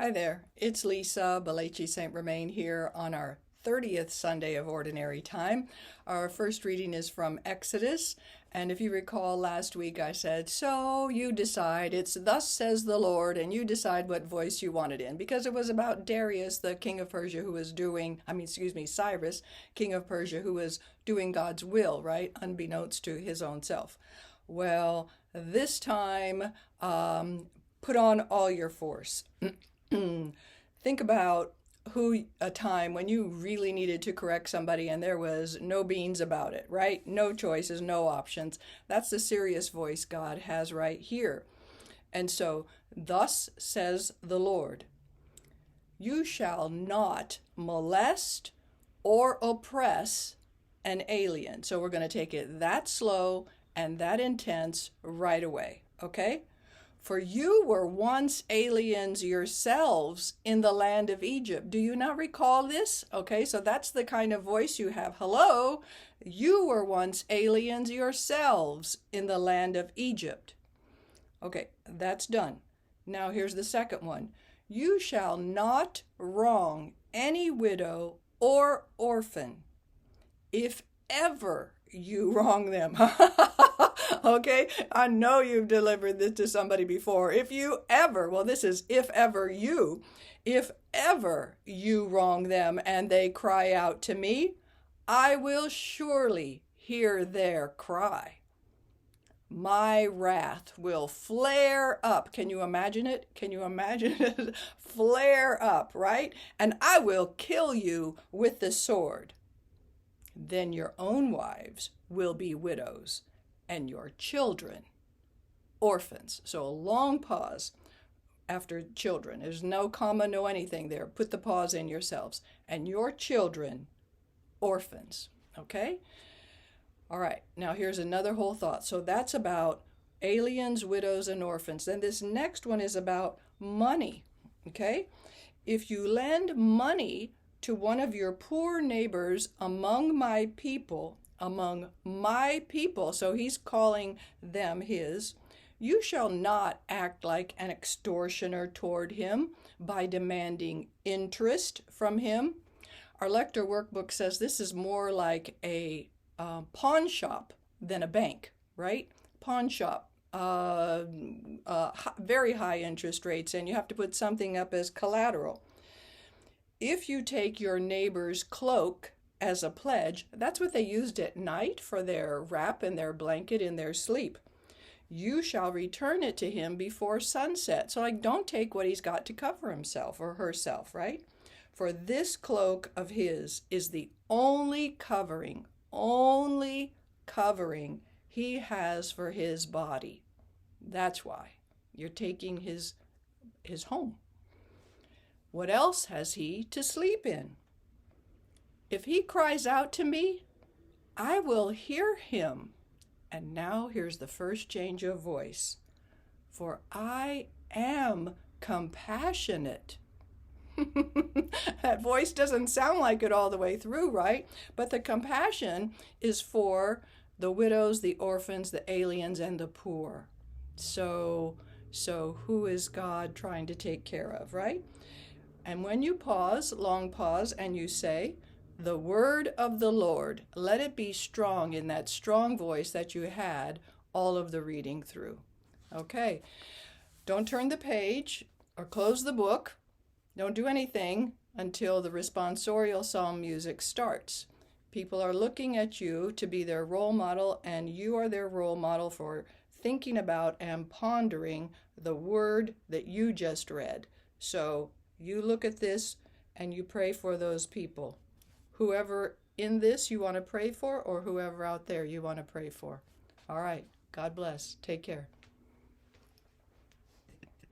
Hi there, it's Lisa Balachi St. Romain here on our 30th Sunday of Ordinary Time. Our first reading is from Exodus, and if you recall last week I said, so you decide, it's thus says the Lord, and you decide what voice you want it in, because it was about Darius, the king of Persia, who was Cyrus, king of Persia, who was doing God's will, right, unbeknownst to his own self. Well, this time, put on all your force. Think about a time when you really needed to correct somebody and there was no beans about it, right? No choices, no options. That's the serious voice God has right here. And so, thus says the Lord, you shall not molest or oppress an alien. So we're going to take it that slow and that intense right away, okay? For you were once aliens yourselves in the land of Egypt. Do you not recall this? Okay, so that's the kind of voice you have. Hello, you were once aliens yourselves in the land of Egypt. Okay, that's done. Now here's the second one. You shall not wrong any widow or orphan, if ever you wrong them. Okay, I know you've delivered this to somebody before. If ever you wrong them and they cry out to me, I will surely hear their cry. My wrath will flare up. Can you imagine it? Can you imagine it? Flare up, right? And I will kill you with the sword. Then your own wives will be widows, and your children orphans. So a long pause after children. There's no comma, no anything there. Put the pause in yourselves. And your children orphans. Okay? All right. Now here's another whole thought. So that's about aliens, widows, and orphans. Then this next one is about money. Okay? If you lend money to one of your poor neighbors among my people, so he's calling them his, you shall not act like an extortioner toward him by demanding interest from him. Our Lector workbook says this is more like a pawn shop than a bank, right? Pawn shop, very high interest rates, and you have to put something up as collateral. If you take your neighbor's cloak as a pledge, that's what they used at night for their wrap and their blanket in their sleep. You shall return it to him before sunset. So don't take what he's got to cover himself or herself, right? For this cloak of his is the only covering he has for his body. That's why you're taking his home. What else has he to sleep in? If he cries out to me, I will hear him. And now here's the first change of voice. For I am compassionate. That voice doesn't sound like it all the way through, right? But the compassion is for the widows, the orphans, the aliens, and the poor. So who is God trying to take care of, right? And when you pause, long pause, and you say, the word of the Lord, let it be strong in that strong voice that you had all of the reading through. Okay, don't turn the page or close the book. Don't do anything until the responsorial psalm music starts. People are looking at you to be their role model, and you are their role model for thinking about and pondering the word that you just read. So you look at this and you pray for those people. Whoever in this you want to pray for, or whoever out there you want to pray for. All right. God bless. Take care.